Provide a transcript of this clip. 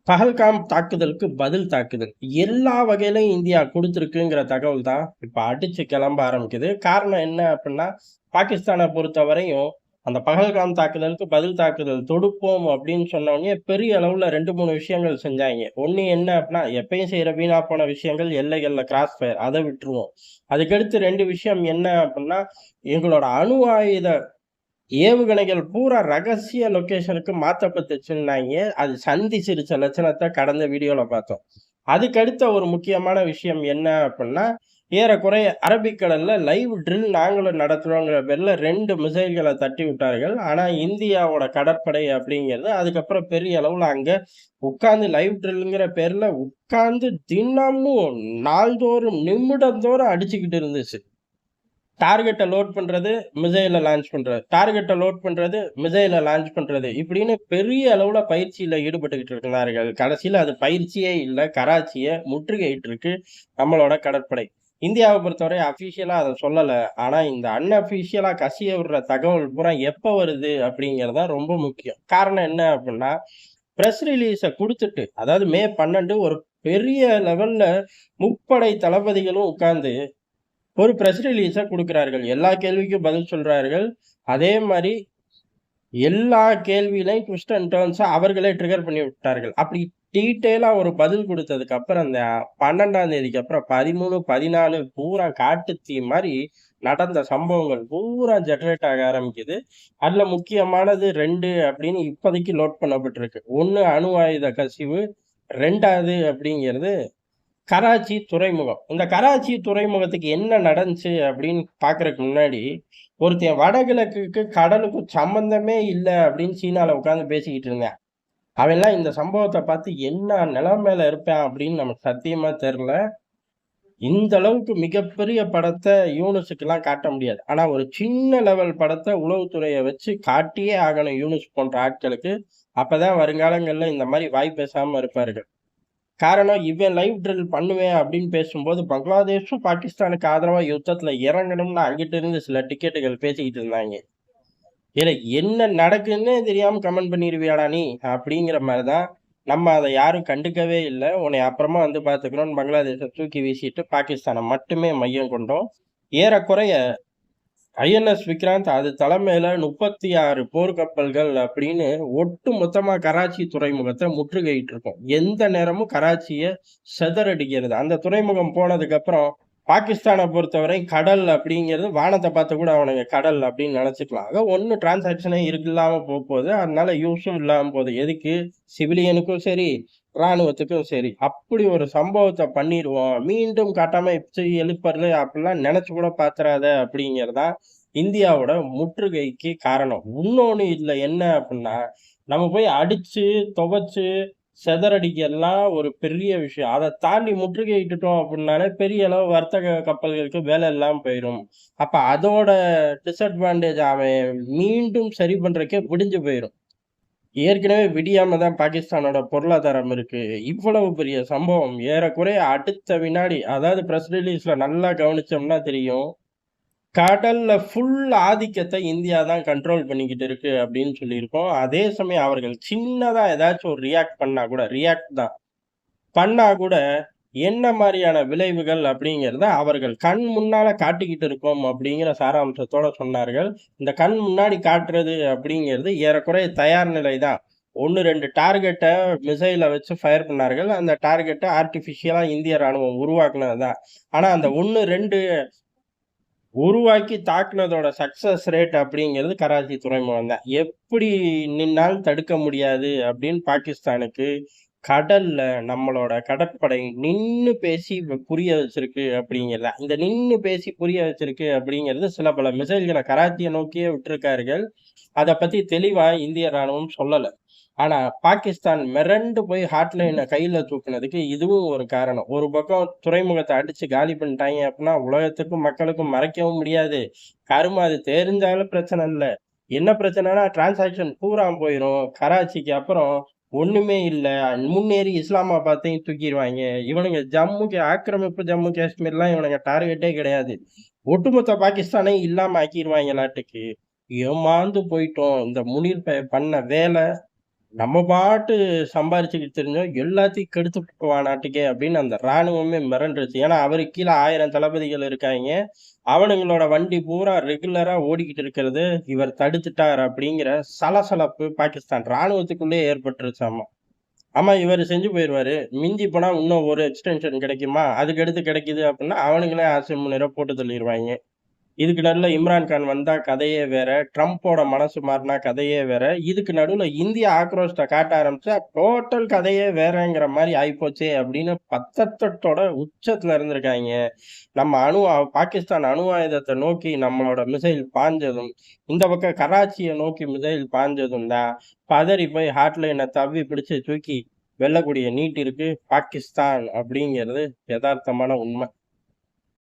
பஹல்காம் தாக்குதலுக்கு பதில் தாக்குதல். எல்லா வகையிலயும் இந்தியா குடுத்திருக்குங்கிற தகவல் தான் இப்ப அடிச்சு கிளம்ப ஆரம்பிக்குது. காரணம் என்ன அப்டின்னா, பாகிஸ்தான பொறுத்தவரையும் அந்த பஹல்காம் தாக்குதலுக்கு பதில் தாக்குதல் தொடுப்போம் அப்டின்னு சொன்னோனே பெரிய அளவுல 2, 3 விஷயங்கள் செஞ்சாய்ங்க. ஒண்ணு என்ன அப்டின்னா, எப்பயும் செய்ற வீணா போன விஷயங்கள் எல்லைகள்ல கிராஸ் ஃபயர் அத விட்டுருவோம். அதுக்கடுத்து 2 விஷயம் என்ன அப்டின்னா, எங்களோட அணு ஆயுத ஏவுகணைகள் பூரா ரகசிய லொகேஷனுக்கு மாத்தப்பட்டுச்சுன்னாய்ங்க. அது சந்திச்சிருச்ச லட்சணத்த கடந்த வீடியோல பார்த்தோம். அதுக்கடுத்த ஒரு முக்கியமான விஷயம் என்ன அப்டின்னா, ஏறக்குறைய அரபிக்கடல்ல லைவ் ட்ரில் நாங்களும் நடத்துறோங்கிற பேர்ல 2 மிசைல்கள தட்டி விட்டார்கள். ஆனா, இந்தியாவோட கடற்படை அப்படிங்கிறது அதுக்கப்புறம் பெரிய அளவுல அங்க உட்கார்ந்து லைவ் ட்ரில்ங்கிற பேர்ல உட்கார்ந்து தினமும் நாள்தோறும் நிமிடந்தோறும் அடிச்சுக்கிட்டு இருந்துச்சு. டார்கெட்ட லோட் பண்றது, மிசைல லான்ச் பண்றது. டார்கெட்ட லோட் பண்றது, மிசைல லான்ச் பண்றது. இப்படின்னு பெரிய அளவுல பயிற்சியில ஈடுபட்டுக்கிட்டு இருக்கிறார்கள். கடைசியில அது பயிற்சியே இல்ல. கராச்சிய முற்றுகையிட்டிருக்கு நம்மளோட கடற்படை. இந்தியாவ பொறுத்தவரை அஃபிஷியலா அத சொல்லல. ஆனா இந்த அன்அஃபிஷியலா கசிய விடுற தகவல் பூரா எப்ப வருது அப்படிங்கிறது தான் ரொம்ப முக்கியம். காரணம் என்ன அப்படின்னா, பிரஸ் ரிலீஸ குடுத்துட்டு, அதாவது மே 12 ஒரு பெரிய லெவல்ல முப்படை தளபதிகளும் உட்கார்ந்து ஒரு பிரஸ் ரிலீஸ குடுக்கிறார்கள். எல்லா கேள்விக்கும் பதில் சொல்றார்கள். அதே மாரி எல்லா கேள்வியிலயும் ட்விஸ்ட் அண்ட் டர்ன்ஸா அவர்களே ட்ரிகர் பண்ணி விட்டார்கள். அப்படி டீட்டெயிலா ஒரு பதில் குடுத்ததுக்கு அப்புறம், அந்த 12ஆம் தேதிக்கு அப்புறம் 13, 14 பூரா காட்டுத்தீ மாரி நடந்த சம்பவங்கள் பூரா ஜெனரேட் ஆக ஆரம்பிக்குது. அதுல முக்கியமானது 2 அப்படின்னு இப்போதைக்கு லோட் பண்ணப்பட்டிருக்கு. 1 அணு ஆயுத கசிவு. 2வது அப்படிங்கிறது கராச்சி துறைமுகம். இந்த கராச்சி துறைமுகத்துக்கு என்ன நடந்துச்சு அப்படின்னு பார்க்கறதுக்கு முன்னாடி, ஒருத்தன் வடகிழக்குக்கு கடலுக்கும் சம்மந்தமே இல்ல அப்படின்னு சீனால உட்கார்ந்து பேசிக்கிட்டு இருந்தான். அவன்லாம் இந்த சம்பவத்த பார்த்து என்ன நிலைமையில இருப்பான் அப்படின்னு நமக்கு சத்தியமா தெரியல. இந்த அளவுக்கு மிகப்பெரிய படத்த யூனுஸுக்குலாம் காட்ட முடியாது. ஆனா ஒரு சின்ன லெவல் படத்த உளவுத்துறைய வச்சு காட்டியே ஆகணும் யூனுஸ் போன்ற ஆட்களுக்கு. அப்பதான் வருங்காலங்கள்ல இந்த மாரி வாய் பேசாம இருப்பார்கள். காரணம் இவன் லைவ் ட்ரில் பண்ணுவேன் அப்படின்னு பேசும்போது, பங்களாதேஷும் பாகிஸ்தானுக்கு ஆதரவா யுத்தத்துல இறங்கணும்னு அங்கிட்டு இருந்து சில டிக்கெட்டுகள் பேசிக்கிட்டு இருந்தாய்ங்க. இதுல என்ன நடக்குதுன்னே தெரியாம கமெண்ட் பண்ணிருவியாடா நீ? அப்படிங்கிற மாரி தான். நம்ம அத யாரும் கண்டுக்கவே இல்ல. உன்னைய அப்புறமா வந்து பார்த்துக்கிறோம்னு பங்களாதேஷ தூக்கி வீசிட்டு பாகிஸ்தான மட்டுமே மையம் கொண்டோம். ஏறக்குறைய ஐஎன்எஸ் விக்ராந்த் அது தலைமையில 36 போர்க்கப்பல்கள் அப்படின்னு ஒட்டு மொத்தமா கராச்சி துறைமுகத்த முற்றுகையிட்டிருக்கும். எந்த நேரமும் கராச்சிய சிதறடிக்கிறது. அந்த துறைமுகம் போனதுக்கு அப்புறம் பாகிஸ்தான பொறுத்தவரை கடல் அப்படிங்கிறது வானத்த பார்த்து கூட அவனுங்க கடல் அப்படின்னு நினைச்சுக்கலாம். ஆக ஒண்ணும் டிரான்சாக்ஷனே இல்லாம போப்போது. அதனால யூஸும் இல்லாம போகுது. எதுக்கு? சிவிலியனுக்கும் சரி, ராணுவத்துக்கும் சரி. அப்படி ஒரு சம்பவத்த பண்ணிருவோம். மீண்டும் கட்டமைச்சு எழுப்புறது அப்படிலாம் நினைச்சு கூட பாத்துறாத அப்படிங்கிறது தான் இந்தியாவோட முற்றுகைக்கு காரணம். இன்னொன்னு இதுல என்ன அப்டின்னா, நம்ம போய் அடிச்சு, துவைச்சு, சிதறடிக்கலாம் ஒரு பெரிய விஷயம். அத தாண்டி முற்றுகையிட்டுட்டோம் அப்டின்னாலே, பெரிய அளவு வர்த்தக கப்பல்களுக்கு வேலை இல்லாம போயிரும். அப்ப அதோட டிஸ்அட்வான்டேஜ் அவன் மீண்டும் சரி பண்றதுக்கே விடிஞ்சு போயிரும். ஏற்கனவே விடியாம தான் பாகிஸ்தானோட பொருளாதாரம் இருக்கு. இவ்வளவு பெரிய சம்பவம் ஏறக்குறைய அடுத்த வினாடி, அதாவது பிரஸ் ரிலீஸ்ல நல்லா கவனிச்சோம்னா தெரியும். கடல்ல ஃபுல் ஆதிக்கத்த இந்தியா தான் கண்ட்ரோல் பண்ணிக்கிட்டு இருக்கு அப்படின்னு சொல்லியிருக்கோம். அதே சமயம் அவர்கள் சின்னதா ஏதாச்சும் ஒரு ரியாக்ட் தான். பண்ணா கூட என்ன மாரியான விளைவுகள் அப்படிங்கிறத அவர்கள் கண் முன்னால காட்டிக்கிட்டு இருக்கோம் அப்படிங்கிற சாராம்சத்தோட சொன்னார்கள். இந்த கண் முன்னாடி காட்டுறது அப்படிங்கிறது ஏறக்குறைய தயார் நிலை தான். 1, 2 டார்கெட்ட மிசைல வச்சு ஃபயர் பண்ணார்கள். அந்த டார்கெட்ட ஆர்டிபிஷியலா இந்திய ராணுவம் உருவாக்குனது தான். ஆனா அந்த 1, 2 உருவாக்கி தாக்குனதோட சக்சஸ் ரேட் அப்படிங்கிறது கராச்சி துறைமுகம் தான். எப்படி நின்னாலும் தடுக்க முடியாது அப்படின்னு பாகிஸ்தானுக்கு கடல்ல நம்மளோட கடற்படை நின்னு பேசி புரிய வச்சிருக்கு அப்படிங்கிறது தான். இந்த நின்னு பேசி புரிய வச்சிருக்கு அப்படிங்கிறது சில பல மிசைல்கள கராச்சிய நோக்கியே விட்டிருக்கார்கள். அத பத்தி தெளிவா இந்திய ராணுவம் சொல்லல. ஆனா, பாகிஸ்தான் மிரண்டு போய் ஹாட்லைன கையில தூக்குனதுக்கு இதுவும் ஒரு காரணம். ஒரு பக்கம் துறைமுகத்த அடிச்சு காலி பண்ணிட்டாய்ங்க அப்டின்னா, உலகத்துக்கும், மக்களுக்கும் மறைக்கவும் முடியாது. கரும அது தெரிஞ்சாலும் பிரச்சனை இல்ல. என்ன பிரச்சனைன்னா, டிரான்சாக்ஷன் பூரா போயிரும். கராச்சிக்கு அப்புறம் ஒண்ணுமே இல்ல. முன்னேறி இஸ்லாமாபாத்தையும் தூக்கிருவாய்ங்க. இவனுங்க ஜம்முக்கு ஆக்கிரமிப்பு ஜம்மு காஷ்மீர்லாம் இவனுங்க டார்கெட்டே கிடையாது. ஒட்டுமொத்த பாகிஸ்தானையும் இல்லாம ஆக்கிருவாய்ங்களாட்டுக்கு. ஏமாந்து போயிட்டோம். இந்த முனீர் பண்ண வேல நம்ம பாட்டு சம்பாரிச்சுக்கிட்டு தெரிஞ்சோம். எல்லாத்தையும் கெடுத்து புட்டுவான் நாட்டுக்கே அப்படின்னு அந்த ராணுவமே மிரண்டுருச்சு. ஏன்னா, அவருக்கு கீழ 1000 தளபதிகள் இருக்காய்ங்க. அவனுங்களோட வண்டி பூரா ரெகுலரா ஓடிக்கிட்டு இருக்கிறது, இவர் தடுத்துட்டார் அப்படிங்கிற சலசலப்பு பாகிஸ்தான் ராணுவத்துக்குள்ளேயே ஏற்பட்டுருச்சாமா. ஆமா, இவரு செஞ்சு போயிருவாரு. மிஞ்சி போனா இன்னும் ஒரு எக்ஸ்டென்ஷன் கிடைக்குமா? அதுக்கடுத்து கிடைக்குது அப்படின்னா, அவனுங்களே ஆசிம் முனிர போட்டு தள்ளிருவாய்ங்க. இதுக்கு நடுவுல இம்ரான் கான் வந்தா கதையே வேற. ட்ரம்போட மனசு மாறுனா கதையே வேற. இதுக்கு நடுவுல இந்தியா ஆக்ரோஷத்த காட்ட ஆரம்பிச்சா, டோட்டல் கதையே வேறங்கிற மாரி ஆயிப்போச்சே! அப்படின்னு பதட்டத்தோட உச்சத்துல இருந்திருக்காய்ங்க. நம்ம பாகிஸ்தான் அணு ஆயுதத்த நோக்கி நம்மளோட மிசைல் பாய்ஞ்சதும், இந்த பக்கம் கராச்சிய நோக்கி மிசைல் பாய்ஞ்சதும் தான், பதறி போய் ஹாட்லைன தவ்வி பிடிச்சு தூக்கி வெள்ளை கொடிய நீட்டியிருக்கு பாகிஸ்தான் அப்படிங்கிறது எதார்த்தமான உண்ம.